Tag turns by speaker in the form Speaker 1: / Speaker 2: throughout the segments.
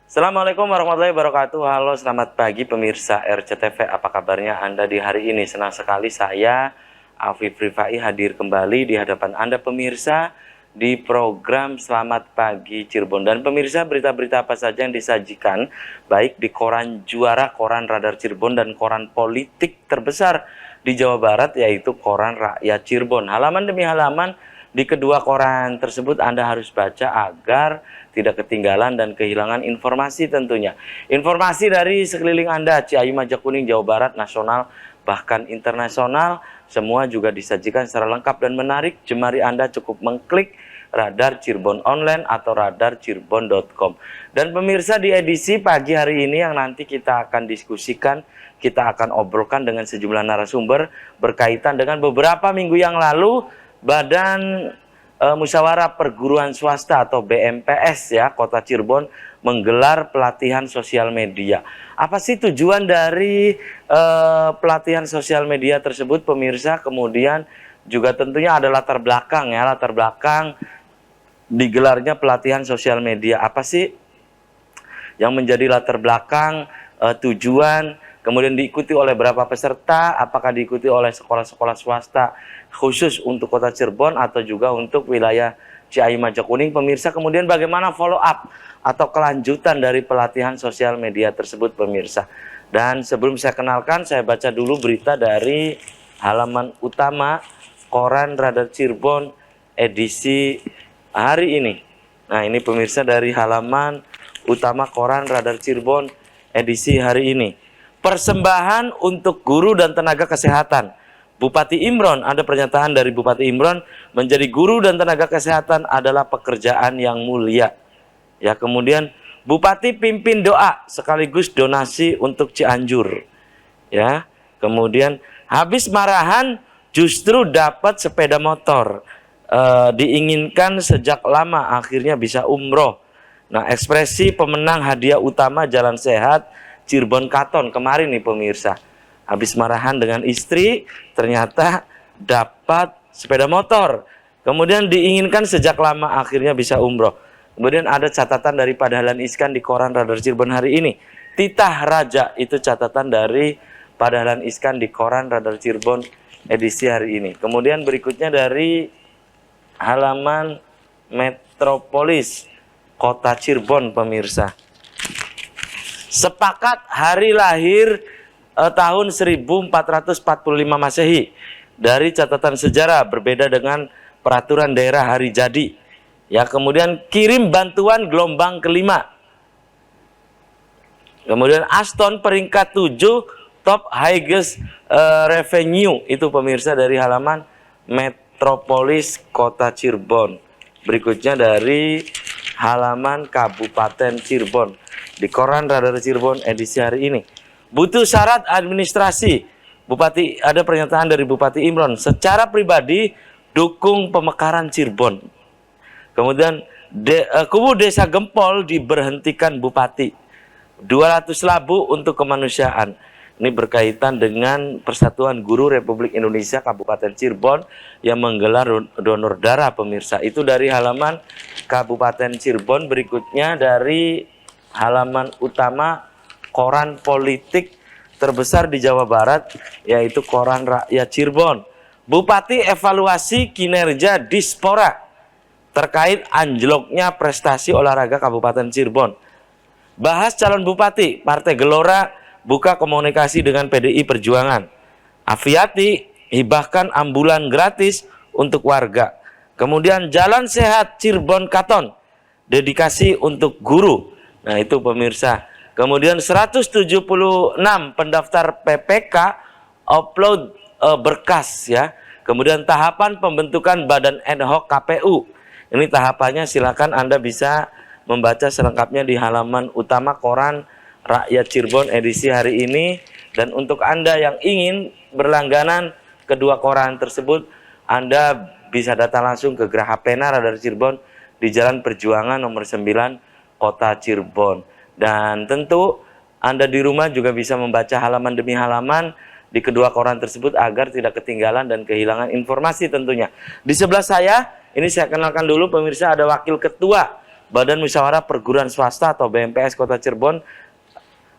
Speaker 1: Assalamualaikum warahmatullahi wabarakatuh. Halo, selamat pagi pemirsa RCTV. Apa kabarnya Anda di hari ini? Senang sekali saya, Afif Rifai, hadir kembali di hadapan Anda pemirsa di program Selamat Pagi Cirebon. Dan pemirsa, berita-berita apa saja yang disajikan baik di koran juara, koran Radar Cirebon, dan koran politik terbesar di Jawa Barat, yaitu koran Rakyat Cirebon. Halaman demi halaman di kedua koran tersebut Anda harus baca agar tidak ketinggalan dan kehilangan informasi tentunya. Informasi dari sekeliling Anda, Ciayu, Majakuning, Jawa Barat, nasional, bahkan internasional, semua juga disajikan secara lengkap dan menarik. Jemari Anda cukup mengklik Radar Cirebon Online atau radarcirebon.com. Dan pemirsa, di edisi pagi hari ini yang nanti kita akan diskusikan, kita akan obrolkan dengan sejumlah narasumber berkaitan dengan beberapa minggu yang lalu Badan Musyawarah Perguruan Swasta atau BMPS ya Kota Cirebon menggelar pelatihan sosial media. Apa sih tujuan dari pelatihan sosial media tersebut pemirsa? Kemudian juga tentunya ada latar belakang ya, latar belakang digelarnya pelatihan sosial media. Apa sih yang menjadi latar belakang, tujuan, kemudian diikuti oleh berapa peserta, apakah diikuti oleh sekolah-sekolah swasta khusus untuk Kota Cirebon atau juga untuk wilayah Ciayu, Majakuning pemirsa. Kemudian bagaimana follow up atau kelanjutan dari pelatihan sosial media tersebut pemirsa. Dan sebelum saya kenalkan, saya baca dulu berita dari halaman utama koran Radar Cirebon edisi hari ini. Nah, ini pemirsa dari halaman utama koran Radar Cirebon edisi hari ini. Persembahan untuk guru dan tenaga kesehatan. Bupati Imron, ada pernyataan dari Bupati Imron, menjadi guru dan tenaga kesehatan adalah pekerjaan yang mulia. Ya, kemudian Bupati pimpin doa sekaligus donasi untuk Cianjur. Ya, kemudian habis marahan justru dapat sepeda motor. Diinginkan sejak lama akhirnya bisa umroh. Nah, ekspresi pemenang hadiah utama Jalan Sehat Cirebon Katon kemarin nih pemirsa. Habis marahan dengan istri, ternyata dapat sepeda motor. Kemudian diinginkan sejak lama akhirnya bisa umroh. Kemudian ada catatan dari Pak Dahlan Iskan di koran Radar Cirebon hari ini. Titah Raja, itu catatan dari Pak Dahlan Iskan di koran Radar Cirebon edisi hari ini. Kemudian berikutnya dari halaman Metropolis Kota Cirebon pemirsa. Sepakat hari lahir tahun 1445 Masehi. Dari catatan sejarah berbeda dengan peraturan daerah hari jadi. Ya, kemudian kirim bantuan gelombang kelima. Kemudian Aston peringkat 7 top highest revenue, itu pemirsa dari halaman Metropolis Kota Cirebon. Berikutnya dari halaman Kabupaten Cirebon di koran Radar Cirebon edisi hari ini. Butuh syarat administrasi. Bupati, ada pernyataan dari Bupati Imron, secara pribadi dukung pemekaran Cirebon. Kemudian kubu Desa Gempol diberhentikan Bupati. 200 labu untuk kemanusiaan. Ini berkaitan dengan Persatuan Guru Republik Indonesia Kabupaten Cirebon yang menggelar donor darah pemirsa. Itu dari halaman Kabupaten Cirebon. Berikutnya dari halaman utama koran politik terbesar di Jawa Barat, yaitu koran Rakyat Cirebon. Bupati evaluasi kinerja Dispora terkait anjloknya prestasi olahraga Kabupaten Cirebon. Bahas calon bupati, Partai Gelora buka komunikasi dengan PDI Perjuangan. Aviati hibahkan ambulan gratis untuk warga. Kemudian Jalan Sehat Cirebon Katon, dedikasi untuk guru. Nah, itu pemirsa. Kemudian 176 pendaftar PPK upload berkas ya. Kemudian tahapan pembentukan badan ad hoc KPU. Ini tahapannya, silakan Anda bisa membaca selengkapnya di halaman utama koran Rakyat Cirebon edisi hari ini. Dan untuk Anda yang ingin berlangganan kedua koran tersebut, Anda bisa datang langsung ke Geraha Pena Radar Cirebon di Jalan Perjuangan nomor 9 Kota Cirebon. Dan tentu Anda di rumah juga bisa membaca halaman demi halaman di kedua koran tersebut agar tidak ketinggalan dan kehilangan informasi tentunya. Di sebelah saya, ini saya kenalkan dulu pemirsa, ada Wakil Ketua Badan Musyawarah Perguruan Swasta atau BMPS Kota Cirebon.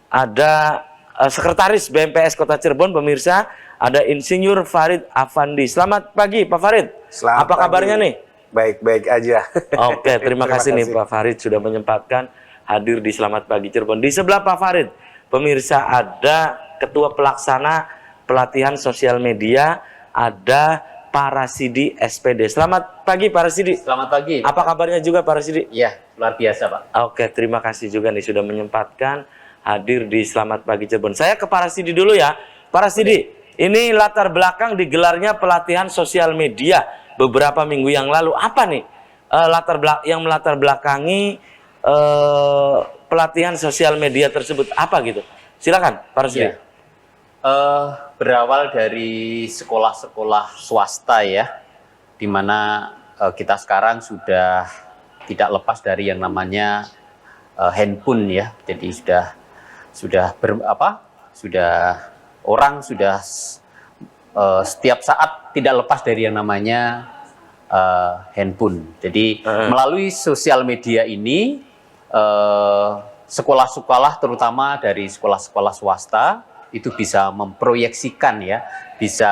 Speaker 1: Ada Sekretaris BMPS Kota Cirebon, pemirsa, ada Insinyur Farid Afandi. Selamat pagi Pak Farid.
Speaker 2: Selamat
Speaker 1: Apa kabarnya
Speaker 2: pagi.
Speaker 1: nih?
Speaker 2: Baik-baik aja.
Speaker 1: Oke, terima kasih nih Pak Farid sudah menyempatkan hadir di Selamat Pagi Cirebon. Di sebelah Pak Farid, pemirsa, ada Ketua Pelaksana Pelatihan Sosial Media, ada Pak Rasidi SPD. Selamat pagi Pak Rasidi.
Speaker 3: Selamat pagi.
Speaker 1: Apa kabarnya juga Pak Rasidi?
Speaker 3: Iya, luar biasa Pak.
Speaker 1: Oke, terima kasih juga nih sudah menyempatkan hadir di Selamat Pagi Cirebon. Saya ke Pak Rasidi dulu ya. Pak Rasidi, ini latar belakang digelarnya pelatihan sosial media beberapa minggu yang lalu. Apa nih yang melatar belakangi pelatihan sosial media tersebut? Apa gitu? Silakan Pak Rasidi.
Speaker 3: Ya. Berawal dari sekolah-sekolah swasta ya, di mana kita sekarang sudah tidak lepas dari yang namanya handphone ya. Jadi orang sudah setiap saat tidak lepas dari yang namanya handphone. Jadi melalui sosial media ini sekolah-sekolah terutama dari sekolah-sekolah swasta itu bisa memproyeksikan ya, bisa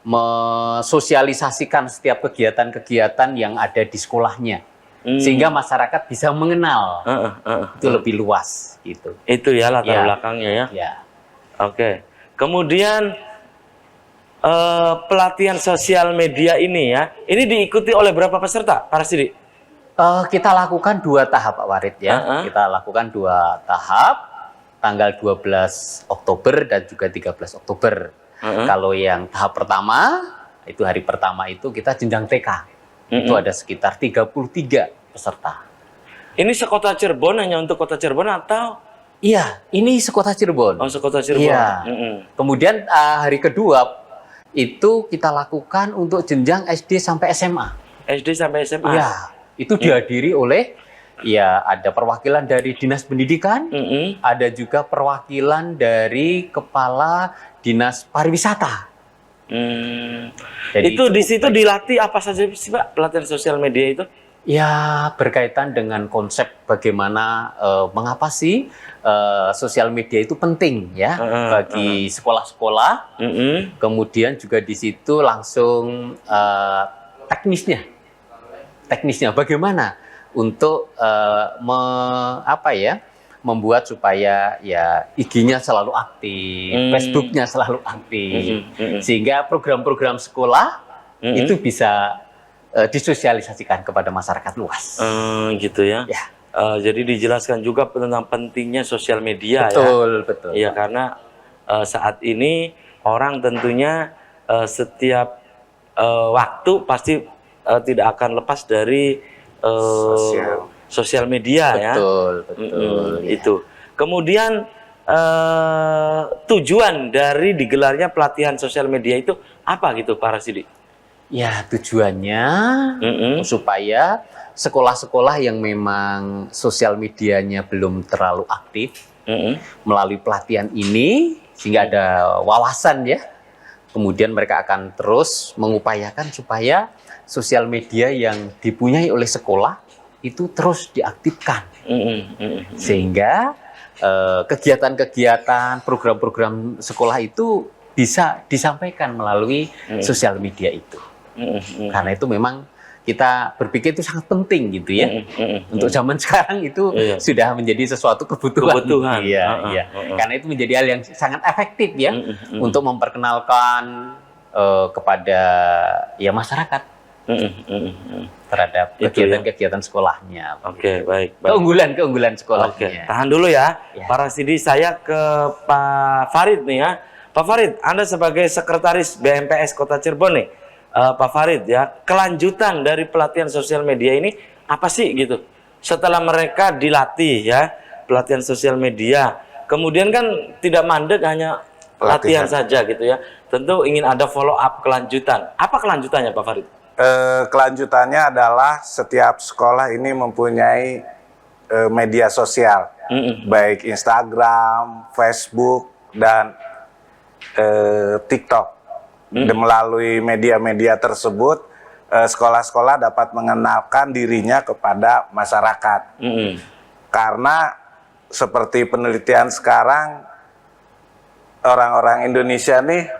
Speaker 3: mensosialisasikan setiap kegiatan-kegiatan yang ada di sekolahnya. Sehingga masyarakat bisa mengenal itu lebih luas gitu.
Speaker 1: Itu ya latar belakangnya ya.
Speaker 3: Ya.
Speaker 1: Oke. Kemudian pelatihan sosial media ini ya, ini diikuti oleh berapa peserta, Pak Rasidi?
Speaker 3: Kita lakukan 2 tahap Pak Warid ya. Kita lakukan 2 tahap, tanggal 12 Oktober dan juga 13 Oktober. Kalau yang tahap pertama, itu hari pertama itu kita jenjang TK. Itu ada sekitar 33 peserta.
Speaker 1: Ini sekota Cirebon, hanya untuk kota Cirebon atau?
Speaker 3: Iya, ini sekota Cirebon.
Speaker 1: Oh, sekota Cirebon.
Speaker 3: Iya. Kemudian hari kedua itu kita lakukan untuk jenjang SD sampai SMA.
Speaker 1: SD sampai SMA?
Speaker 3: Iya, itu dihadiri oleh, ya ada perwakilan dari Dinas Pendidikan, ada juga perwakilan dari Kepala Dinas Pariwisata.
Speaker 1: Jadi itu di situ dilatih apa saja sih Pak, pelatihan sosial media itu?
Speaker 3: Ya, berkaitan dengan konsep bagaimana mengapa sih sosial media itu penting ya bagi sekolah-sekolah. Kemudian juga di situ langsung teknisnya bagaimana untuk membuat supaya ya IG-nya selalu aktif, Facebook-nya selalu aktif, sehingga program-program sekolah itu bisa disosialisasikan kepada masyarakat luas.
Speaker 1: Gitu ya.
Speaker 3: Ya.
Speaker 1: Jadi dijelaskan juga tentang pentingnya sosial media.
Speaker 3: Betul,
Speaker 1: ya.
Speaker 3: betul.
Speaker 1: Iya, karena saat ini orang tentunya setiap waktu pasti tidak akan lepas dari sosial media.
Speaker 3: Betul,
Speaker 1: ya.
Speaker 3: betul. Ya.
Speaker 1: Itu. Kemudian tujuan dari digelarnya pelatihan sosial media itu apa gitu Pak Rasidi?
Speaker 3: Ya, tujuannya supaya sekolah-sekolah yang memang sosial medianya belum terlalu aktif melalui pelatihan ini sehingga ada wawasan ya. Kemudian mereka akan terus mengupayakan supaya sosial media yang dipunyai oleh sekolah itu terus diaktifkan. Sehingga kegiatan-kegiatan, program-program sekolah itu bisa disampaikan melalui sosial media itu. Karena itu memang kita berpikir itu sangat penting gitu ya. Untuk zaman sekarang itu sudah menjadi sesuatu kebutuhan. Iya. Karena itu menjadi hal yang sangat efektif ya untuk memperkenalkan kepada ya masyarakat terhadap kegiatan-kegiatan sekolahnya.
Speaker 1: Oke, baik.
Speaker 3: Keunggulan sekolahnya.
Speaker 1: Tahan dulu ya. Pak Rasidi, saya ke Pak Farid nih ya. Pak Farid, Anda sebagai Sekretaris BMPS Kota Cirebon nih. Pak Farid ya, kelanjutan dari pelatihan sosial media ini apa sih gitu? Setelah mereka dilatih ya, pelatihan sosial media, kemudian kan tidak mandek hanya pelatihan saja gitu ya. Tentu ingin ada follow up kelanjutan. Apa kelanjutannya Pak Farid?
Speaker 2: Kelanjutannya adalah setiap sekolah ini mempunyai media sosial, baik Instagram, Facebook, dan TikTok. Dan melalui media-media tersebut sekolah-sekolah dapat mengenalkan dirinya kepada masyarakat. Karena seperti penelitian sekarang, orang-orang Indonesia nih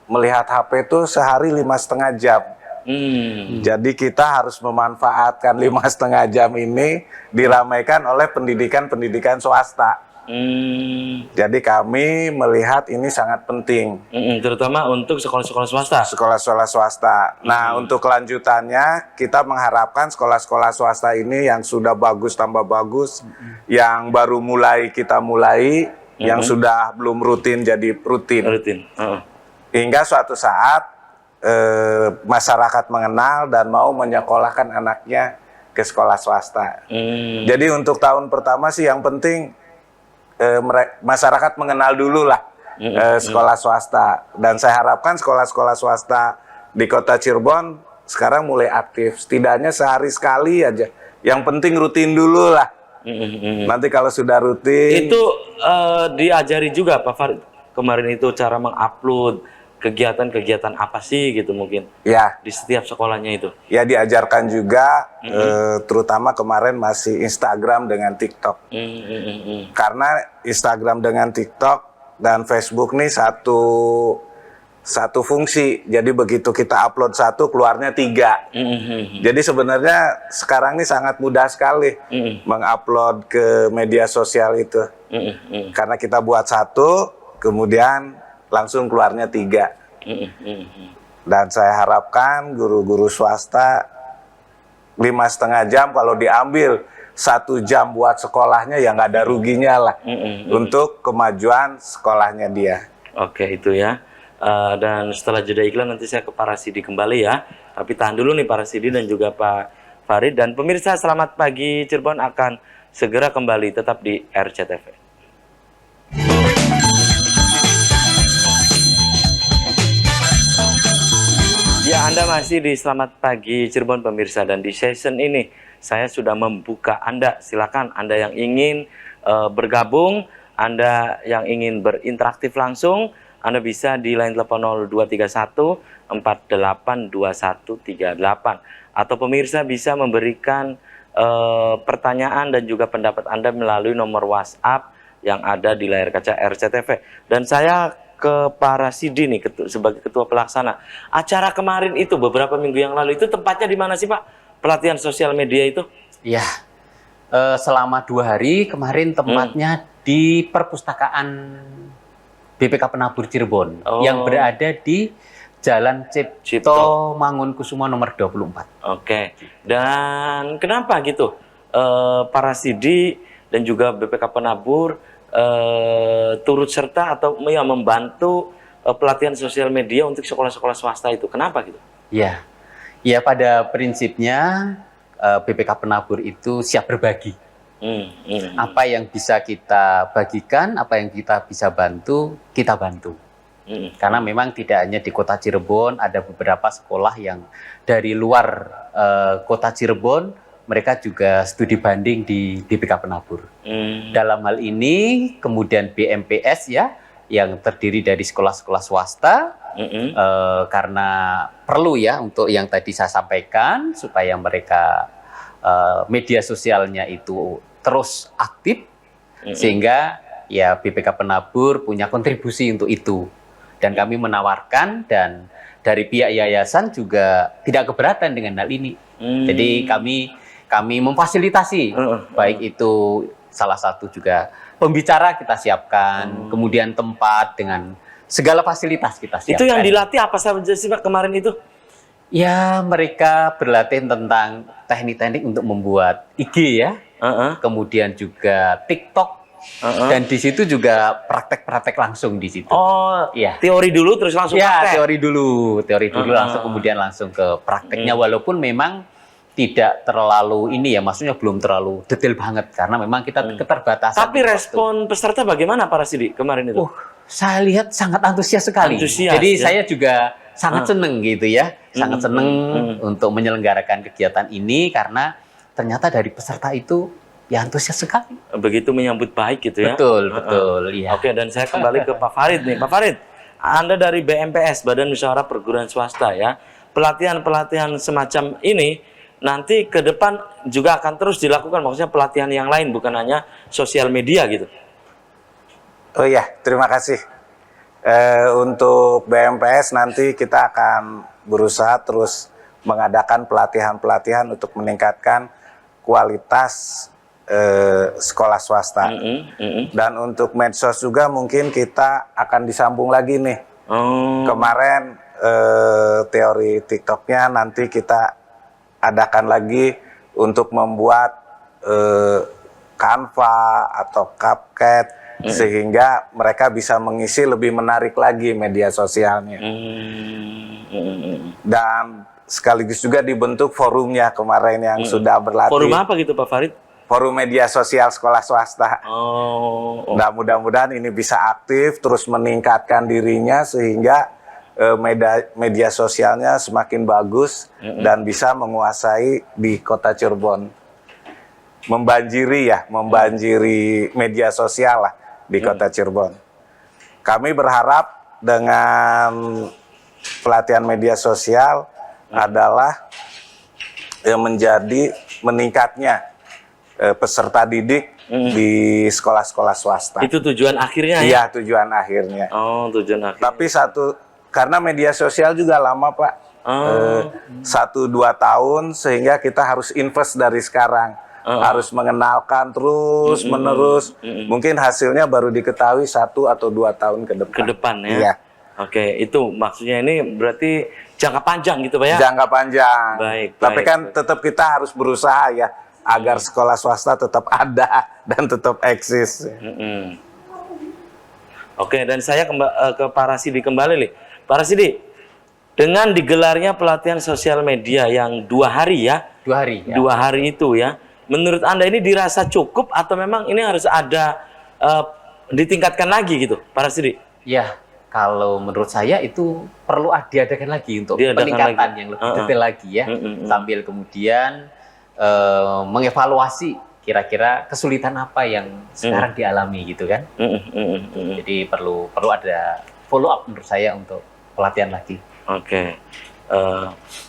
Speaker 2: melihat HP itu sehari 5,5 jam. Jadi kita harus memanfaatkan 5,5 jam ini diramaikan oleh pendidikan swasta. Jadi kami melihat ini sangat penting.
Speaker 1: Terutama untuk sekolah-sekolah swasta.
Speaker 2: Sekolah-sekolah swasta. Nah, untuk kelanjutannya kita mengharapkan sekolah-sekolah swasta ini yang sudah bagus tambah bagus, yang baru mulai kita mulai, yang sudah belum rutin jadi rutin. Hingga suatu saat masyarakat mengenal dan mau menyekolahkan anaknya ke sekolah swasta. Jadi untuk tahun pertama sih yang penting masyarakat mengenal dulu lah sekolah swasta, dan saya harapkan sekolah-sekolah swasta di Kota Cirebon sekarang mulai aktif, setidaknya sehari sekali aja. Yang penting rutin dulu lah. Nanti kalau sudah rutin
Speaker 1: itu diajari juga Pak Farid kemarin itu cara mengupload kegiatan-kegiatan apa sih gitu mungkin
Speaker 2: ya
Speaker 1: di setiap sekolahnya itu.
Speaker 2: Ya diajarkan juga, terutama kemarin masih Instagram dengan TikTok. Karena Instagram dengan TikTok dan Facebook nih satu fungsi. Jadi begitu kita upload satu, keluarnya 3. Jadi sebenarnya sekarang ini sangat mudah sekali mengupload ke media sosial itu. Karena kita buat satu, kemudian langsung keluarnya 3. Dan saya harapkan guru-guru swasta 5,5 jam kalau diambil 1 jam buat sekolahnya ya nggak ada ruginya lah untuk kemajuan sekolahnya dia.
Speaker 1: Oke itu ya. Dan setelah jeda iklan nanti saya ke Pak Rasidi kembali ya. Tapi tahan dulu nih Pak Rasidi dan juga Pak Farid. Dan pemirsa Selamat Pagi Cirebon akan segera kembali tetap di RCTV. Ya, Anda masih di Selamat Pagi Cirebon pemirsa, dan di season ini saya sudah membuka Anda. Silakan Anda yang ingin bergabung, Anda yang ingin berinteraktif langsung, Anda bisa di line telepon 0231 482138, atau pemirsa bisa memberikan pertanyaan dan juga pendapat Anda melalui nomor WhatsApp yang ada di layar kaca RCTV. Dan saya ke Pak Rasidi nih sebagai ketua pelaksana. Acara kemarin itu beberapa minggu yang lalu itu tempatnya di mana sih Pak? Pelatihan sosial media itu?
Speaker 3: Ya, selama 2 hari kemarin tempatnya di perpustakaan BPK Penabur Cirebon yang berada di Jalan Cipto Mangunkusumo nomor 24.
Speaker 1: Oke. Dan kenapa gitu Pak Rasidi dan juga BPK Penabur turut serta atau ya membantu pelatihan sosial media untuk sekolah-sekolah swasta itu? Kenapa gitu?
Speaker 3: Ya, ya pada prinsipnya BPK Penabur itu siap berbagi. Apa yang bisa kita bagikan, apa yang kita bisa bantu, kita bantu. Karena memang tidak hanya di Kota Cirebon, ada beberapa sekolah yang dari luar Kota Cirebon, mereka juga studi banding di BPK Penabur. Dalam hal ini, kemudian BMPS ya, yang terdiri dari sekolah-sekolah swasta, karena perlu ya untuk yang tadi saya sampaikan, supaya mereka media sosialnya itu terus aktif, sehingga ya BPK Penabur punya kontribusi untuk itu. Dan kami menawarkan, dan dari pihak yayasan juga tidak keberatan dengan hal ini. Jadi kami memfasilitasi, baik itu salah satu juga pembicara kita siapkan, kemudian tempat dengan segala fasilitas kita siapkan.
Speaker 1: Itu yang dilatih apa saja sih Pak kemarin itu?
Speaker 3: Ya, mereka berlatih tentang teknik-teknik untuk membuat IG ya, kemudian juga TikTok, dan di situ juga praktek-praktek langsung di situ.
Speaker 1: Oh,
Speaker 3: iya.
Speaker 1: Teori dulu terus langsung praktek?
Speaker 3: Ya, teori dulu langsung, kemudian langsung ke prakteknya, walaupun memang tidak terlalu ini ya, maksudnya belum terlalu detail banget karena memang kita keterbatasan.
Speaker 1: Tapi respon peserta bagaimana Pak Rasidi kemarin itu?
Speaker 3: Saya lihat sangat antusias sekali. Jadi ya? Saya juga sangat seneng gitu ya, sangat seneng untuk menyelenggarakan kegiatan ini karena ternyata dari peserta itu ya antusias sekali.
Speaker 1: Begitu menyambut baik gitu ya?
Speaker 3: Betul, ya.
Speaker 1: Oke, dan saya kembali ke Pak Farid nih. Pak Farid, Anda dari BMPS, Badan Musyawarah Perguruan Swasta ya. pelatihan-pelatihan semacam ini nanti ke depan juga akan terus dilakukan, maksudnya pelatihan yang lain bukan hanya sosial media gitu.
Speaker 2: Oh iya, terima kasih. Untuk BMPS nanti kita akan berusaha terus mengadakan pelatihan-pelatihan untuk meningkatkan kualitas sekolah swasta. Dan untuk medsos juga mungkin kita akan disambung lagi nih. Kemarin teori TikToknya nanti kita adakan lagi untuk membuat Canva atau CapCut sehingga mereka bisa mengisi lebih menarik lagi media sosialnya. Dan sekaligus juga dibentuk forumnya kemarin yang sudah berlatih.
Speaker 1: Forum apa gitu Pak Farid?
Speaker 2: Forum media sosial sekolah swasta. Nah, mudah-mudahan ini bisa aktif terus meningkatkan dirinya sehingga media sosialnya semakin bagus dan bisa menguasai di kota Cirebon. Membanjiri media sosial lah di kota Cirebon. Kami berharap dengan pelatihan media sosial adalah menjadi meningkatnya peserta didik di sekolah-sekolah swasta.
Speaker 1: Itu tujuan akhirnya ya?
Speaker 2: Iya, tujuan akhirnya.
Speaker 1: Tujuan akhirnya.
Speaker 2: Tapi karena media sosial juga lama Pak, 1-2 tahun, sehingga kita harus invest dari sekarang, harus mengenalkan terus menerus. Mungkin hasilnya baru diketahui 1 atau 2 tahun ke depan.
Speaker 1: Ke depan ya.
Speaker 2: Iya.
Speaker 1: Oke, itu maksudnya ini berarti jangka panjang gitu Pak ya?
Speaker 2: Jangka panjang.
Speaker 1: Baik.
Speaker 2: Tapi kan tetap kita harus berusaha ya agar sekolah swasta tetap ada dan tetap eksis.
Speaker 1: Oke, dan saya ke Pak Rasidi kembali nih. Pak Rasidi, dengan digelarnya pelatihan sosial media yang 2 hari ya?
Speaker 3: 2 hari. Ya.
Speaker 1: 2 hari itu ya. Menurut Anda ini dirasa cukup atau memang ini harus ada ditingkatkan lagi gitu, Pak Rasidi?
Speaker 3: Ya, kalau menurut saya itu perlu diadakan lagi untuk peningkatan yang lebih detail lagi ya. Sambil kemudian mengevaluasi kira-kira kesulitan apa yang sekarang dialami gitu kan. Jadi perlu ada follow up menurut saya untuk pelatihan lagi.
Speaker 1: Oke.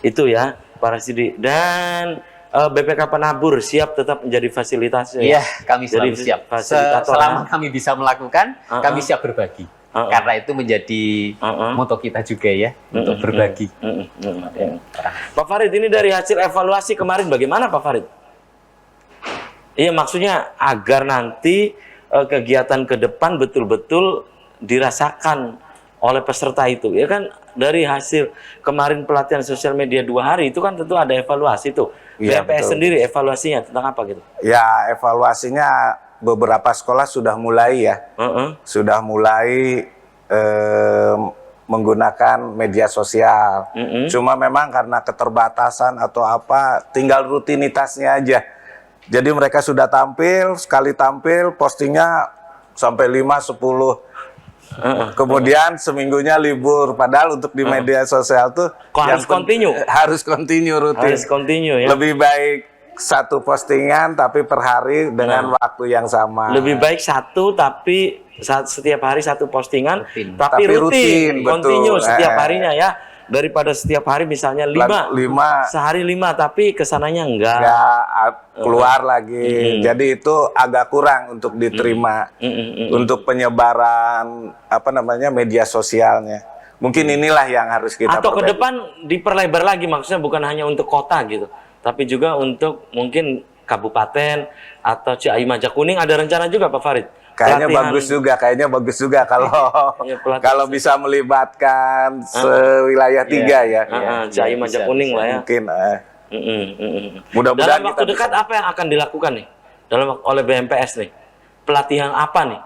Speaker 1: Itu ya Pak Rasidi. Dan BPK Penabur siap tetap menjadi fasilitas.
Speaker 3: Iya, kami selalu siap. Selama kami bisa melakukan, kami siap berbagi. Karena itu menjadi moto kita juga ya, untuk berbagi.
Speaker 1: Pak Farid, ini dari hasil evaluasi kemarin bagaimana Pak Farid? Iya, maksudnya agar nanti kegiatan ke depan betul-betul dirasakan oleh peserta itu. Ya kan dari hasil kemarin pelatihan sosial media 2 hari itu kan tentu ada evaluasi tuh.
Speaker 2: Ya,
Speaker 1: BMPS sendiri evaluasinya tentang apa gitu?
Speaker 2: Ya, evaluasinya beberapa sekolah sudah mulai ya. Sudah mulai menggunakan media sosial. Cuma memang karena keterbatasan atau apa, tinggal rutinitasnya aja. Jadi mereka sudah tampil, sekali tampil postingnya sampai 5-10. Kemudian seminggunya libur. Padahal untuk di media sosial tuh
Speaker 1: harus continue.
Speaker 2: Harus continue rutin.
Speaker 1: Harus continue ya.
Speaker 2: Lebih baik 1 postingan tapi per hari dengan waktu yang sama.
Speaker 1: Lebih baik 1 tapi setiap hari 1 postingan tapi rutin continue setiap harinya ya, daripada setiap hari misalnya 5 sehari 5 tapi kesananya enggak
Speaker 2: keluar lagi. Jadi itu agak kurang untuk diterima untuk penyebaran media sosialnya. Mungkin inilah yang harus kita
Speaker 1: atau ke depan diperlebar lagi, maksudnya bukan hanya untuk kota gitu, tapi juga untuk mungkin kabupaten atau Ciayu Majakuning. Ada rencana juga Pak Farid?
Speaker 2: Kayaknya bagus juga kalau bisa melibatkan sewilayah 3 ya.
Speaker 1: Ciayu Majakuning lah ya.
Speaker 2: Mungkin mudah-mudahan
Speaker 1: dalam waktu dekat apa yang akan dilakukan nih oleh BMPS nih? Pelatihan apa nih?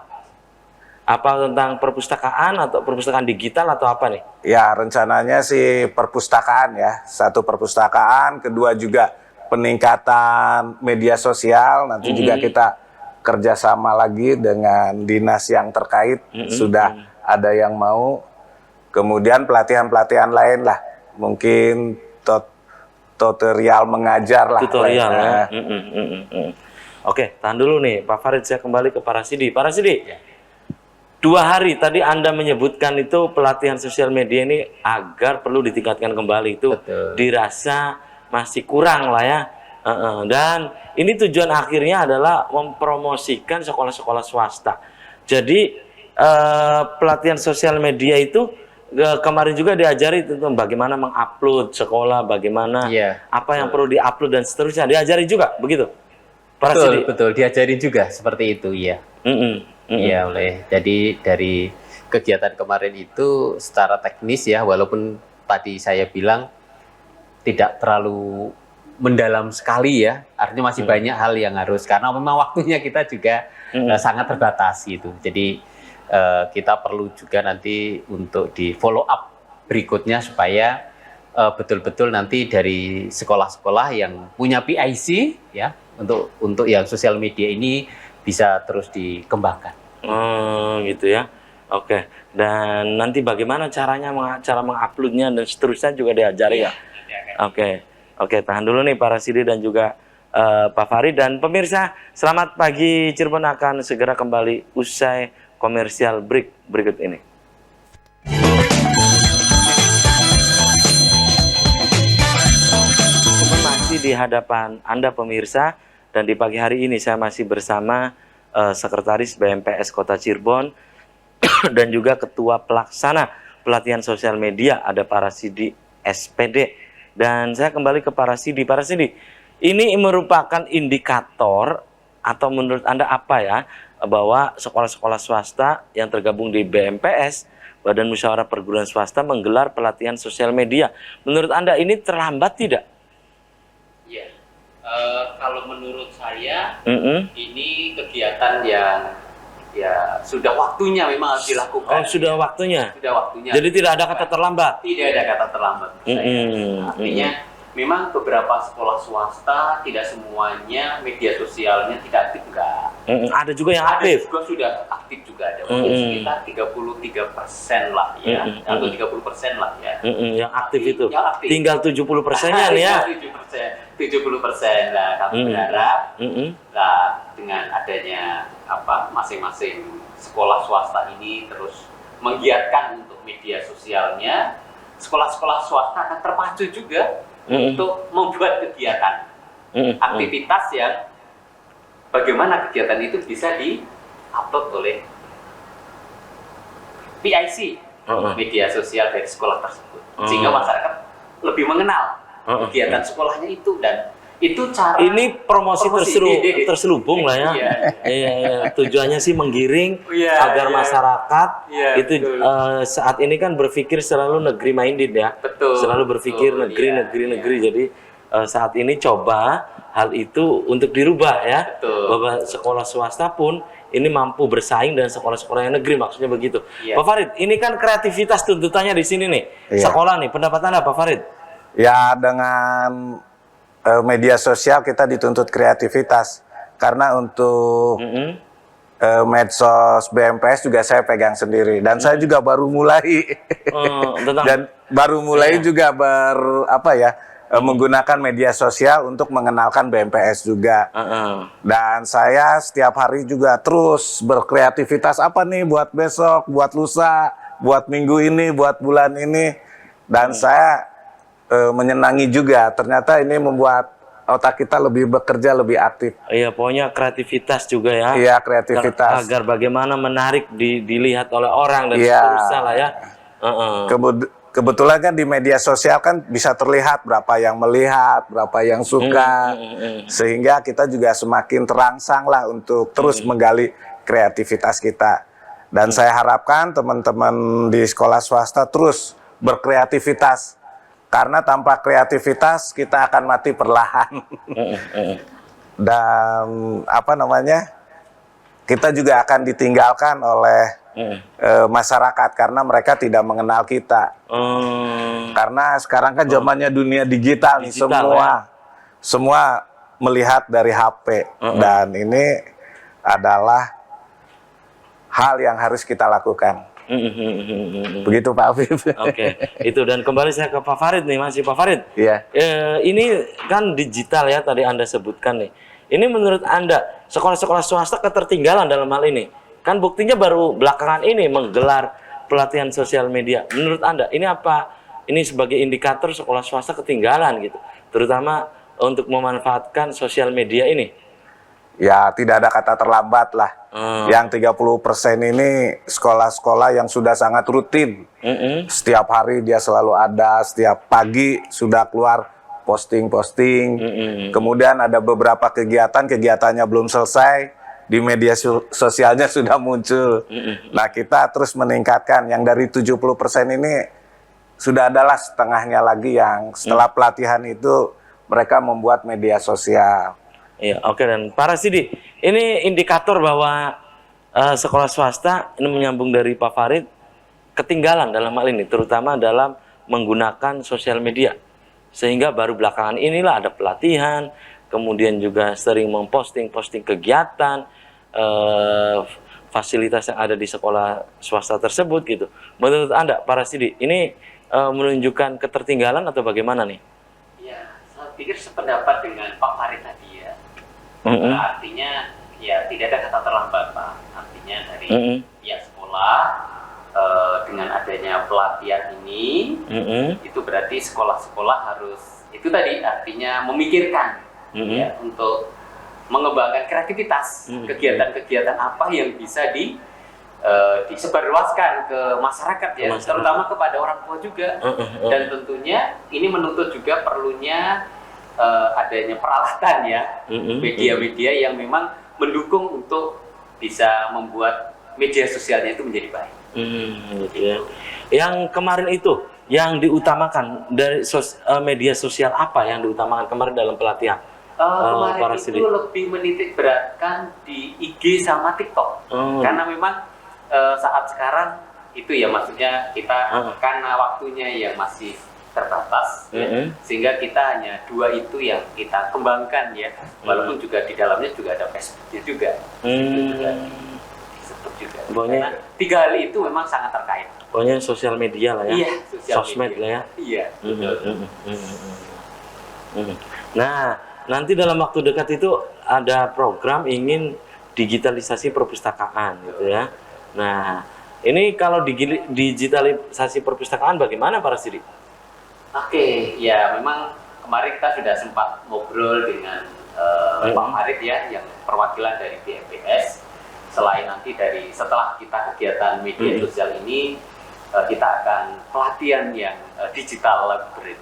Speaker 1: Apa tentang perpustakaan atau perpustakaan digital atau apa nih?
Speaker 2: Ya, rencananya sih perpustakaan ya. 1 perpustakaan, kedua juga peningkatan media sosial. Nanti juga kita kerjasama lagi dengan dinas yang terkait. Sudah ada yang mau. Kemudian pelatihan-pelatihan lain lah. Mungkin tutorial mengajar lah.
Speaker 1: Tutorial ya. Oke, tahan dulu nih Pak Farid, saya kembali ke Pak Rasidi. Pak Rasidi, 2 hari tadi Anda menyebutkan itu pelatihan sosial media ini agar perlu ditingkatkan kembali itu.
Speaker 3: Betul.
Speaker 1: Dirasa masih kurang lah ya. Dan ini tujuan akhirnya adalah mempromosikan sekolah-sekolah swasta. Jadi pelatihan sosial media itu kemarin juga diajari tentang bagaimana mengupload sekolah, bagaimana apa yang perlu diupload dan seterusnya. Diajari juga begitu.
Speaker 3: Betul, diajarin juga seperti itu ya. Iya, jadi dari kegiatan kemarin itu secara teknis ya, walaupun tadi saya bilang tidak terlalu mendalam sekali ya, artinya masih banyak hal yang harus, karena memang waktunya kita juga sangat terbatas gitu. Jadi kita perlu juga nanti untuk di follow up berikutnya supaya betul-betul nanti dari sekolah-sekolah yang punya PIC ya, untuk yang sosial media ini bisa terus dikembangkan.
Speaker 1: Oh gitu ya. Oke. Dan nanti bagaimana cara menguploadnya dan seterusnya juga diajari ya. Oke, tahan dulu nih para Sidi dan juga Pak Farid dan pemirsa. Selamat pagi Cirebon akan segera kembali usai komersial break berikut ini. Masih di hadapan Anda pemirsa, dan di pagi hari ini saya masih bersama Sekretaris BMPS Kota Cirebon dan juga Ketua Pelaksana Pelatihan Sosial Media, ada para Sidi SPD. Dan saya kembali ke para Sidi. Para Sidi, ini merupakan indikator atau menurut Anda apa ya, bahwa sekolah-sekolah swasta yang tergabung di BMPS, Badan Musyawarah Perguruan Swasta, menggelar pelatihan sosial media. Menurut Anda ini terlambat tidak?
Speaker 3: Iya, kalau menurut saya ini kegiatan yang ya sudah waktunya memang harus dilakukan.
Speaker 1: Oh, sudah waktunya.
Speaker 3: Sudah waktunya.
Speaker 1: Jadi tidak ada kata terlambat.
Speaker 3: Tidak ada kata terlambat. Artinya memang beberapa sekolah swasta tidak semuanya media sosialnya tidak aktif, enggak.
Speaker 1: Ada juga yang aktif.
Speaker 3: Ada juga sudah aktif juga ada. Mungkin sekitar 33% lah ya, atau 30% lah ya.
Speaker 1: Yang aktif itu.
Speaker 3: Yang aktif.
Speaker 1: Tinggal 70%-nya nih ya.
Speaker 3: 70% lah. Kami berharap lah dengan adanya masing-masing sekolah swasta ini terus menggiatkan untuk media sosialnya, sekolah-sekolah swasta akan terpacu juga untuk membuat kegiatan aktivitas yang bagaimana kegiatan itu bisa di-upload oleh PIC media sosial dari sekolah tersebut, sehingga masyarakat lebih mengenal kegiatan sekolahnya itu, dan itu cara
Speaker 1: ini promosi terselubung lah ya. Iya. Tujuannya sih menggiring agar masyarakat itu saat ini kan berpikir selalu negeri minded ya. Selalu berpikir negeri. Jadi saat ini coba hal itu untuk dirubah ya. Bahwa sekolah swasta pun ini mampu bersaing dengan sekolah-sekolah yang negeri, maksudnya begitu. Pak Farid, ini kan kreativitas tuntutannya di sini nih. Sekolah nih, pendapat Anda Pak Farid?
Speaker 2: Ya, dengan media sosial kita dituntut kreativitas, karena untuk medsos BMPS juga saya pegang sendiri, dan saya juga baru mulai dan baru mulai juga menggunakan media sosial untuk mengenalkan BMPS juga. Dan saya setiap hari juga terus berkreativitas, apa nih buat besok, buat lusa, buat minggu ini, buat bulan ini, dan saya menyenangi juga. Ternyata ini membuat otak kita lebih bekerja, lebih aktif.
Speaker 1: Iya, pokoknya kreativitas juga ya.
Speaker 2: Iya, kreativitas.
Speaker 1: Agar bagaimana menarik dilihat oleh orang dan seterusnya lah ya.
Speaker 2: Kebetulan kan di media sosial kan bisa terlihat berapa yang melihat, berapa yang suka, sehingga kita juga semakin terangsang lah untuk terus menggali kreativitas kita. Dan saya harapkan teman-teman di sekolah swasta terus berkreativitas. Karena tanpa kreativitas kita akan mati perlahan. Dan kita juga akan ditinggalkan oleh masyarakat karena mereka tidak mengenal kita. Karena sekarang kan zamannya dunia digital nih, semua melihat dari HP. Dan ini adalah hal yang harus kita lakukan. Begitu Pak Afif.
Speaker 1: Oke, itu. Dan kembali saya ke Pak Farid nih, masih Pak Farid.
Speaker 2: Iya.
Speaker 1: Ini kan digital ya, tadi Anda sebutkan nih. Ini menurut Anda sekolah-sekolah swasta ketertinggalan dalam hal ini? Kan buktinya baru belakangan ini menggelar pelatihan sosial media. Menurut Anda, ini apa? Ini sebagai indikator sekolah swasta ketinggalan gitu, terutama untuk memanfaatkan sosial media ini.
Speaker 2: Ya, tidak ada kata terlambat lah. Yang 30% ini sekolah-sekolah yang sudah sangat rutin. Setiap hari dia selalu ada, setiap pagi sudah keluar posting-posting. Kemudian ada beberapa kegiatannya belum selesai, di media sosialnya sudah muncul. Nah, kita terus meningkatkan. Yang dari 70% ini sudah adalah setengahnya lagi yang setelah pelatihan itu mereka membuat media sosial.
Speaker 1: Iya, oke. Dan Pak Rasidi, ini indikator bahwa sekolah swasta, ini menyambung dari Pak Farid, ketinggalan dalam hal ini, terutama dalam menggunakan sosial media. Sehingga baru belakangan inilah ada pelatihan, kemudian juga sering memposting kegiatan, fasilitas yang ada di sekolah swasta tersebut gitu. Menurut Anda, Pak Rasidi, ini menunjukkan ketertinggalan atau bagaimana nih?
Speaker 3: Ya, saya pikir sependapat dengan Pak Farid tadi ya. Artinya ya tidak ada kata terlambat, Pak. Artinya dari pihak sekolah dengan adanya pelatihan ini, itu berarti sekolah-sekolah harus itu tadi artinya memikirkan ya untuk mengembangkan kreativitas, kegiatan-kegiatan apa yang bisa disebarluaskan ke masyarakat ya, terutama kepada orang tua juga. Dan tentunya ini menuntut juga perlunya adanya peralatan ya, media-media yang memang mendukung untuk bisa membuat media sosialnya itu menjadi baik.
Speaker 1: Gitu ya. Yang kemarin itu yang diutamakan dari media sosial apa yang diutamakan kemarin dalam pelatihan?
Speaker 3: Kemarin itu lebih menitik beratkan di IG sama TikTok, karena memang saat sekarang itu ya maksudnya kita karena waktunya yang masih terbatas, sehingga kita hanya dua itu yang kita kembangkan ya, walaupun juga di dalamnya juga ada Facebooknya juga, juga. Karena tiga hal itu memang sangat terkait.
Speaker 1: Pokoknya sosial media lah ya,
Speaker 3: iya,
Speaker 1: sosmed lah ya.
Speaker 3: Iya.
Speaker 1: Nah, nanti dalam waktu dekat itu ada program ingin digitalisasi perpustakaan gitu ya. Nah, ini kalau digitalisasi perpustakaan bagaimana Pak Rasidi?
Speaker 3: Oke, ya memang kemarin kita sudah sempat ngobrol dengan Pak Farid ya, yang perwakilan dari BMPS. Selain nanti setelah kita kegiatan media sosial ini, kita akan pelatihan yang digital library.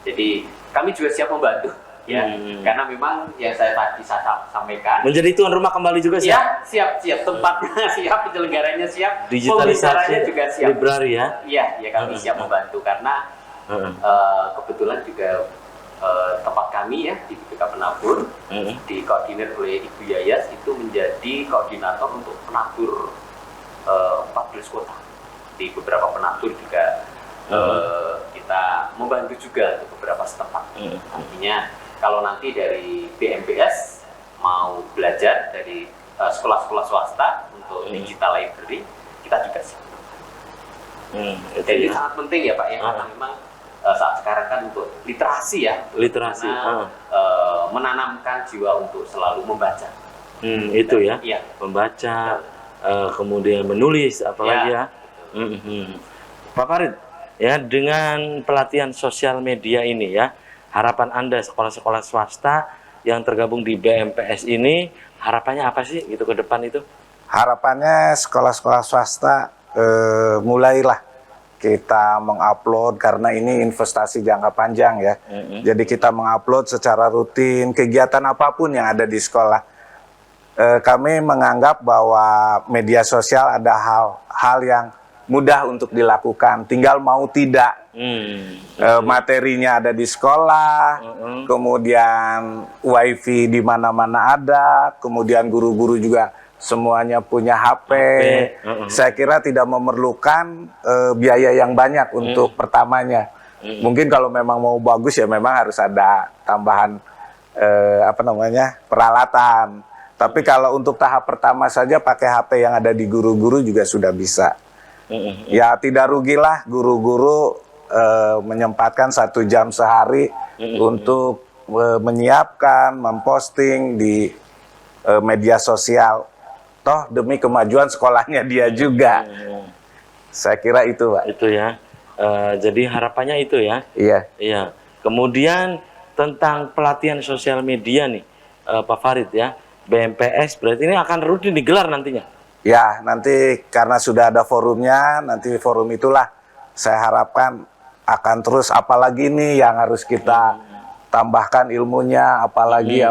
Speaker 3: Jadi kami juga siap membantu. Ya, karena memang yang saya tadi sampaikan
Speaker 1: menjadi tuan rumah kembali juga
Speaker 3: siap. Siap tempatnya siap, penyelenggaranya siap,
Speaker 1: digitalisasi
Speaker 3: juga siap.
Speaker 1: Library ya.
Speaker 3: Iya, kami siap membantu karena kebetulan juga tempat kami ya di BPK Penabur dikoordinir oleh Ibu Yayas itu menjadi koordinator untuk penabur 14 kota. Di beberapa penabur juga kita membantu juga untuk beberapa setempat. Artinya kalau nanti dari BMPS mau belajar dari sekolah-sekolah swasta untuk digital library, kita juga siap. Jadi sangat penting ya Pak ya, karena memang saat sekarang kan untuk literasi ya, karena, menanamkan jiwa untuk selalu membaca.
Speaker 1: Itu ya,
Speaker 3: iya.
Speaker 1: Membaca, kemudian menulis, apalagi ya. Pak Farid, ya dengan pelatihan sosial media ini ya, harapan Anda sekolah-sekolah swasta yang tergabung di BMPS ini, harapannya apa sih gitu ke depan itu?
Speaker 2: Harapannya sekolah-sekolah swasta mulailah kita mengupload, karena ini investasi jangka panjang ya. Jadi kita mengupload secara rutin kegiatan apapun yang ada di sekolah. Kami menganggap bahwa media sosial ada hal yang mudah untuk dilakukan, tinggal mau tidak. Materinya ada di sekolah, kemudian wifi di mana-mana ada, kemudian guru-guru juga semuanya punya HP. Saya kira tidak memerlukan biaya yang banyak untuk pertamanya. Mungkin kalau memang mau bagus ya memang harus ada tambahan peralatan. Tapi kalau untuk tahap pertama saja pakai HP yang ada di guru-guru juga sudah bisa. Ya tidak rugilah guru-guru menyempatkan 1 jam sehari untuk menyiapkan, memposting di media sosial. toh demi kemajuan sekolahnya dia juga. Saya kira itu, Pak.
Speaker 1: Itu ya. Jadi harapannya itu ya.
Speaker 2: Iya.
Speaker 1: Iya. Kemudian tentang pelatihan sosial media nih, Pak Farid ya. BMPS berarti ini akan rutin digelar nantinya.
Speaker 2: Ya, nanti karena sudah ada forumnya, nanti forum itulah saya harapkan akan terus, apalagi nih yang harus kita tambahkan ilmunya, apalagi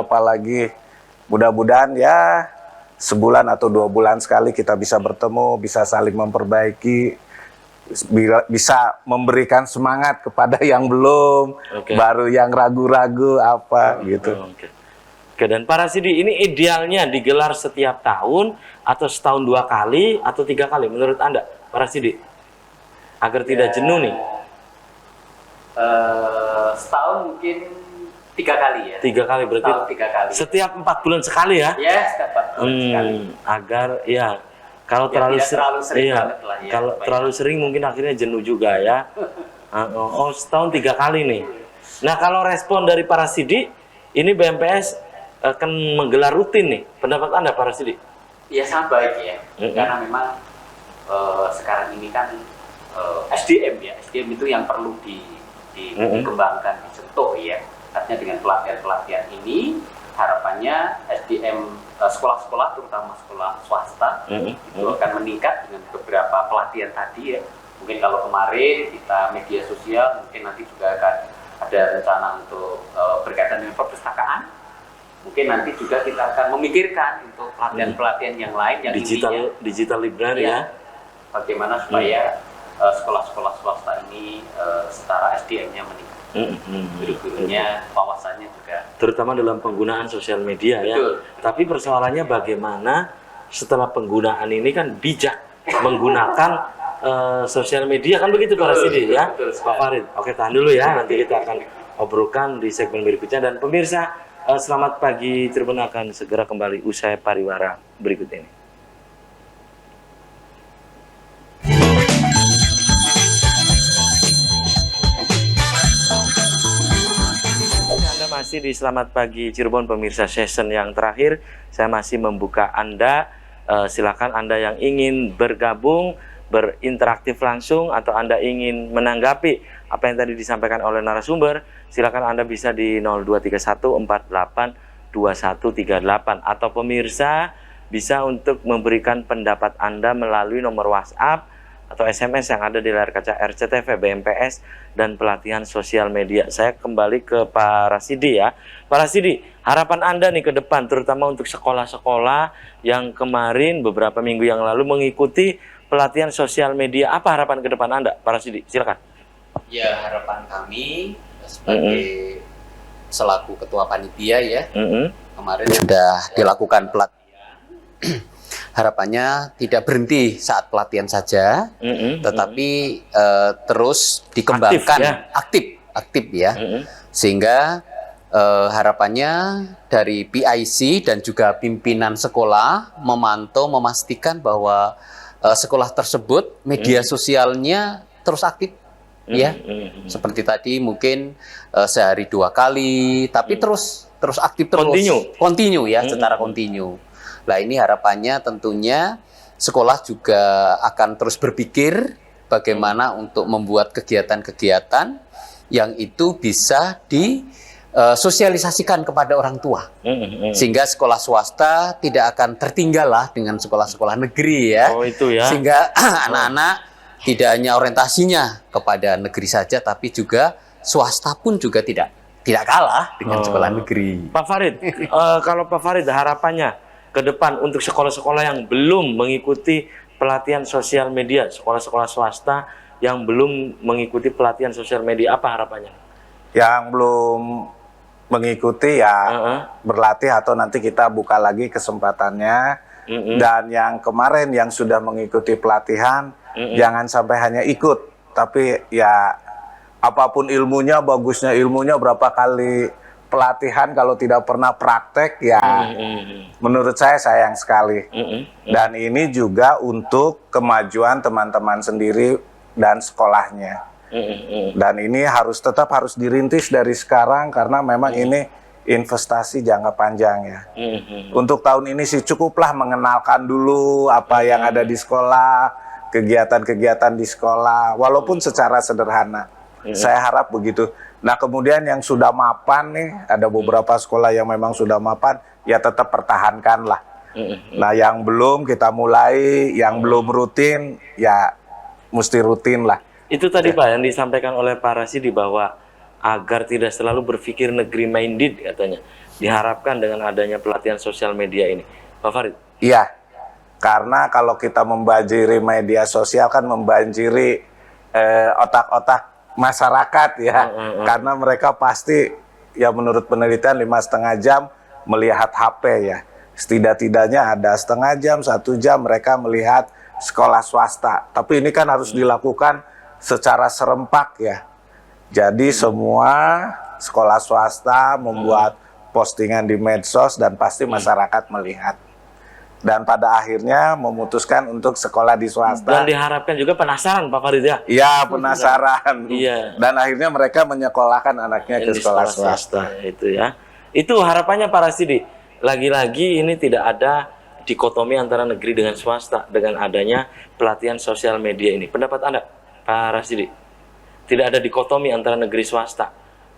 Speaker 2: mudah-mudahan ya sebulan atau 2 bulan sekali kita bisa bertemu, bisa saling memperbaiki, bisa memberikan semangat kepada yang belum, baru yang ragu-ragu apa gitu.
Speaker 1: Oke, dan Pak Rasidi, ini idealnya digelar setiap tahun atau setahun 2 kali atau 3 kali menurut Anda, Pak Rasidi? Agar tidak jenuh nih.
Speaker 3: Setahun mungkin 3 kali ya.
Speaker 1: 3 kali berarti.
Speaker 3: Setahun 3 kali.
Speaker 1: Setiap 4 bulan sekali ya?
Speaker 3: Ya, setiap 4 bulan sekali.
Speaker 1: Agar ya, kalau
Speaker 3: Ya,
Speaker 1: terlalu,
Speaker 3: terlalu sering
Speaker 1: iya,
Speaker 3: banget lah ya,
Speaker 1: kalau
Speaker 3: supaya.
Speaker 1: terlalu sering mungkin akhirnya jenuh juga ya. Setahun 3 kali nih. Nah, kalau respon dari Pak Rasidi, ini BMPS akan menggelar rutin nih. Pendapat Anda, Pak Rasidi?
Speaker 3: Ya, sangat baik ya. Karena memang sekarang ini kan SDM ya. SDM itu yang perlu dikembangkan, disentuh ya. Artinya dengan pelatihan-pelatihan ini, harapannya SDM sekolah-sekolah, terutama sekolah swasta, itu akan meningkat dengan beberapa pelatihan tadi ya. Mungkin kalau kemarin kita media sosial, mungkin nanti juga akan ada rencana untuk berkaitan dengan perpustakaan. Mungkin nanti juga kita akan memikirkan untuk pelatihan-pelatihan yang lain yang
Speaker 1: digital library ya.
Speaker 3: Bagaimana supaya sekolah-sekolah swasta ini setara SDM-nya meningkat. Guru-gurunya, wawasannya juga.
Speaker 1: Terutama dalam penggunaan sosial media.
Speaker 3: Betul.
Speaker 1: Ya. Tapi persoalannya bagaimana setelah penggunaan ini kan bijak menggunakan sosial media, kan begitu Pak Rasidi ya. Pak Farid. Oke, tahan dulu ya. Nanti kita akan obrolkan di segmen berikutnya. Dan pemirsa, selamat pagi, Cirebon akan segera kembali usai pariwara berikut ini. Anda masih di Selamat Pagi Cirebon, pemirsa. Session yang terakhir, saya masih membuka Anda. Silakan Anda yang ingin bergabung, berinteraktif langsung, atau Anda ingin menanggapi apa yang tadi disampaikan oleh narasumber, silakan Anda bisa di 0231482138, atau pemirsa bisa untuk memberikan pendapat Anda melalui nomor WhatsApp atau SMS yang ada di layar kaca RCTV, BMPS, dan pelatihan sosial media. Saya kembali ke Pak Rasidi ya. Pak Rasidi, harapan Anda nih ke depan, terutama untuk sekolah-sekolah yang kemarin beberapa minggu yang lalu mengikuti pelatihan sosial media, apa harapan ke depan Anda, Pak Rasidi? Silakan.
Speaker 3: Ya, harapan kami sebagai selaku ketua panitia ya, kemarin sudah dilakukan pelatihan. Harapannya tidak berhenti saat pelatihan saja, tetapi terus dikembangkan, aktif ya, sehingga harapannya dari PIC dan juga pimpinan sekolah memantau, memastikan bahwa sekolah tersebut media sosialnya terus aktif. Ya, seperti tadi mungkin sehari 2 kali, tapi terus aktif, terus continue ya, secara continue. Nah, ini harapannya tentunya sekolah juga akan terus berpikir bagaimana untuk membuat kegiatan-kegiatan yang itu bisa disosialisasikan kepada orang tua, sehingga sekolah swasta tidak akan tertinggal lah dengan sekolah-sekolah negeri ya.
Speaker 1: Oh, itu ya.
Speaker 3: Sehingga anak-anak tidak hanya orientasinya kepada negeri saja, tapi juga swasta pun juga tidak kalah dengan sekolah negeri.
Speaker 1: Pak Farid, kalau Pak Farid harapannya ke depan untuk sekolah-sekolah yang belum mengikuti pelatihan sosial media, sekolah-sekolah swasta yang belum mengikuti pelatihan sosial media, apa harapannya?
Speaker 2: Yang belum mengikuti ya berlatih, atau nanti kita buka lagi kesempatannya. Dan yang kemarin yang sudah mengikuti pelatihan, jangan sampai hanya ikut, tapi ya apapun ilmunya, bagusnya ilmunya, berapa kali pelatihan kalau tidak pernah praktek ya menurut saya sayang sekali. Dan ini juga untuk kemajuan teman-teman sendiri dan sekolahnya. Dan ini tetap harus dirintis dari sekarang, karena memang ini investasi jangka panjang ya. Untuk tahun ini sih cukuplah mengenalkan dulu apa yang ada di sekolah, kegiatan-kegiatan di sekolah, walaupun secara sederhana. Saya harap begitu. Nah kemudian yang sudah mapan nih, ada beberapa sekolah yang memang sudah mapan, ya tetap pertahankan lah. Nah yang belum kita mulai, yang belum rutin, ya mesti rutin lah.
Speaker 1: Itu tadi Pak yang disampaikan oleh Pak Rasidi bahwa agar tidak selalu berpikir negeri minded katanya. Diharapkan dengan adanya pelatihan sosial media ini. Pak Farid?
Speaker 2: Iya, karena kalau kita membanjiri media sosial kan membanjiri otak-otak masyarakat ya. Karena mereka pasti ya menurut penelitian 5,5 jam melihat HP ya. Setidak-tidaknya ada setengah jam, 1 jam mereka melihat sekolah swasta. Tapi ini kan harus dilakukan secara serempak ya. Jadi semua sekolah swasta membuat postingan di medsos dan pasti masyarakat melihat. Dan pada akhirnya memutuskan untuk sekolah di swasta.
Speaker 1: Dan diharapkan juga penasaran Pak Farid ya?
Speaker 2: Iya, penasaran.
Speaker 1: Iya.
Speaker 2: Dan akhirnya mereka menyekolahkan anaknya ke sekolah swasta.
Speaker 1: Itu ya. Itu harapannya Pak Rasidi. Lagi-lagi ini tidak ada dikotomi antara negeri dengan swasta dengan adanya pelatihan sosial media ini. Pendapat Anda Pak Rasidi? Tidak ada dikotomi antara negeri swasta.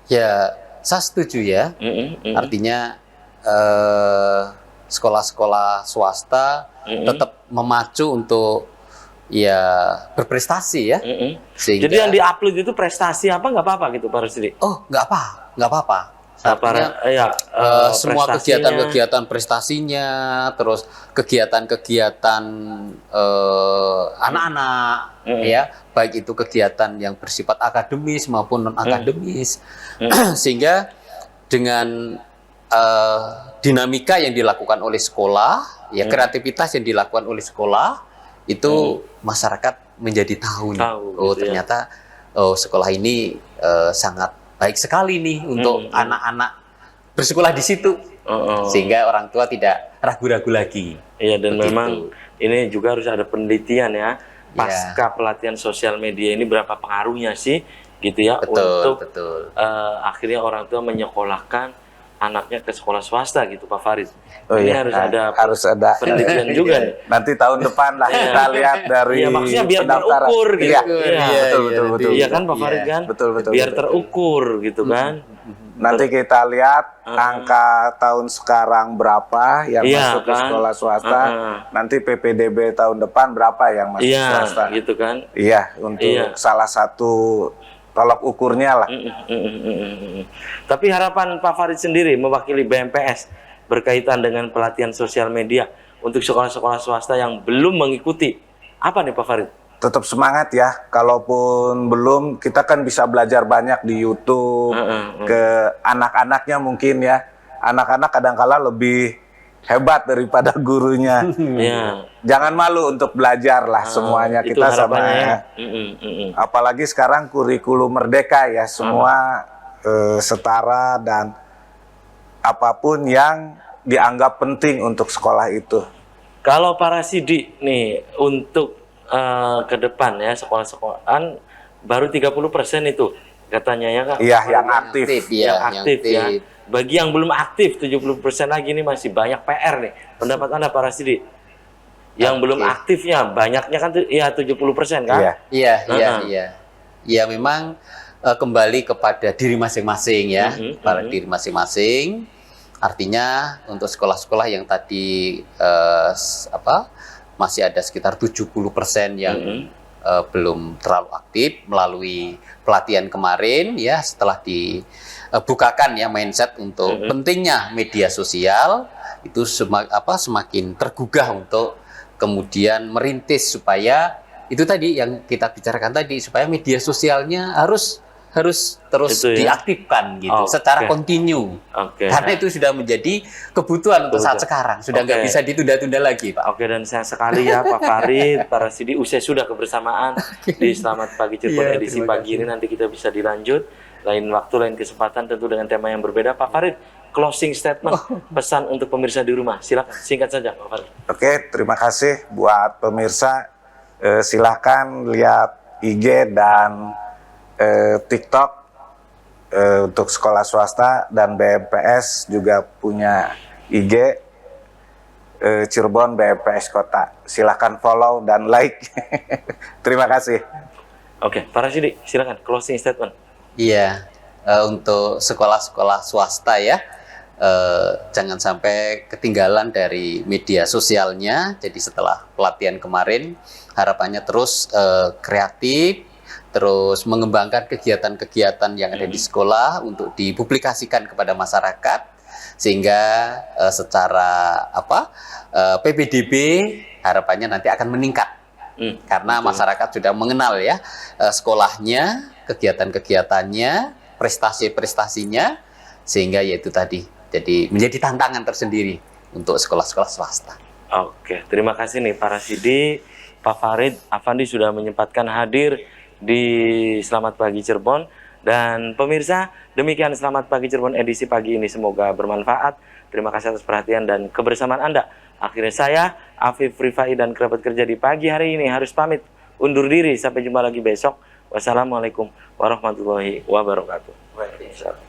Speaker 3: Ya, saya setuju ya. Artinya sekolah-sekolah swasta tetap memacu untuk ya berprestasi ya. Sehingga,
Speaker 1: jadi yang diupload itu prestasi apa nggak apa-apa gitu Pak Rasidi?
Speaker 3: Oh, nggak apa-apa. Artinya, semua kegiatan-kegiatan prestasinya, terus kegiatan-kegiatan anak-anak, ya, baik itu kegiatan yang bersifat akademis maupun non akademis, sehingga dengan dinamika yang dilakukan oleh sekolah, ya kreativitas yang dilakukan oleh sekolah, itu masyarakat menjadi tahu, oh gitu ternyata sekolah ini sangat baik sekali nih untuk anak-anak bersekolah di situ, sehingga orang tua tidak ragu-ragu lagi.
Speaker 1: Iya, dan memang ini juga harus ada penelitian ya, pasca pelatihan sosial media ini berapa pengaruhnya sih, gitu ya, untuk akhirnya orang tua menyekolahkan anaknya ke sekolah swasta gitu Pak Farid.
Speaker 2: Oh
Speaker 1: ini
Speaker 2: iya,
Speaker 1: harus ada penelitian juga nih.
Speaker 2: Nanti tahun depan lah kita lihat dari
Speaker 1: maksudnya biar terukur gitu.
Speaker 2: Betul.
Speaker 1: Iya kan Pak Farid kan?
Speaker 2: Betul.
Speaker 1: Biar terukur gitu kan.
Speaker 2: Nanti kita lihat angka tahun sekarang berapa yang masuk ke sekolah swasta. Nanti PPDB tahun depan berapa yang masuk swasta.
Speaker 1: Gitu kan.
Speaker 2: Iya, untuk salah satu tolok ukurnya lah.
Speaker 1: Tapi harapan Pak Farid sendiri mewakili BMPS berkaitan dengan pelatihan sosial media untuk sekolah-sekolah swasta yang belum mengikuti, apa nih Pak Farid?
Speaker 2: Tetap semangat ya, kalaupun belum, kita kan bisa belajar banyak di YouTube, ke anak-anaknya mungkin ya. Anak-anak kadang-kala lebih hebat daripada gurunya. Jangan malu untuk belajar lah semuanya, kita sama ya. Apalagi sekarang kurikulum merdeka ya, semua setara dan apapun yang dianggap penting untuk sekolah itu.
Speaker 1: Kalau Pak Rasidi nih untuk ke depan ya, sekolah-sekolahan baru 30% itu katanya ya Kak?
Speaker 2: Iya, yang aktif.
Speaker 1: Yang aktif ya. Bagi yang belum aktif 70% lagi ini masih banyak PR nih. Pendapat Anda Pak Rasidi? Yang belum aktifnya banyaknya kan ya 70% kan?
Speaker 3: Iya. Ya memang kembali kepada diri masing-masing ya, pada diri masing-masing. Artinya untuk sekolah-sekolah yang tadi masih ada sekitar 70% yang belum terlalu aktif melalui pelatihan kemarin ya, setelah dibukakan ya mindset untuk pentingnya media sosial, itu semakin tergugah untuk kemudian merintis supaya itu tadi yang kita bicarakan tadi, supaya media sosialnya harus terus diaktifkan gitu secara kontinu. Karena itu sudah menjadi kebutuhan untuk saat sekarang, sudah nggak bisa ditunda-tunda lagi Pak.
Speaker 1: Dan sayang sekali ya Pak Farid, Pak Rasidi, usai sudah kebersamaan di Selamat Pagi Cirebon edisi pagi ini. Nanti kita bisa dilanjut lain waktu, lain kesempatan, tentu dengan tema yang berbeda. Pak Farid, closing statement, pesan untuk pemirsa di rumah, silakan singkat saja Pak Farid.
Speaker 2: Terima kasih buat pemirsa, silakan lihat IG dan TikTok untuk sekolah swasta dan BMPS juga punya IG Cirebon BMPS Kota. Silahkan follow dan like. Terima kasih.
Speaker 1: Oke, Pak Rasidi, silakan closing statement.
Speaker 3: Iya, untuk sekolah-sekolah swasta ya, jangan sampai ketinggalan dari media sosialnya. Jadi setelah pelatihan kemarin, harapannya terus kreatif, terus mengembangkan kegiatan-kegiatan yang ada di sekolah untuk dipublikasikan kepada masyarakat, sehingga secara PPDB harapannya nanti akan meningkat. Karena masyarakat sudah mengenal ya sekolahnya, kegiatan-kegiatannya, prestasi-prestasinya, sehingga yaitu tadi jadi menjadi tantangan tersendiri untuk sekolah-sekolah swasta.
Speaker 1: Oke, terima kasih nih Pak Rasidi, Pak Farid, Afandi sudah menyempatkan hadir di Selamat Pagi Cirebon. Dan pemirsa, demikian Selamat Pagi Cirebon edisi pagi ini, semoga bermanfaat. Terima kasih atas perhatian dan kebersamaan Anda. Akhirnya saya, Afif Rifai dan kerabat kerja di pagi hari ini harus pamit undur diri. Sampai jumpa lagi besok. Wassalamualaikum warahmatullahi wabarakatuh. Waalaikumsalam.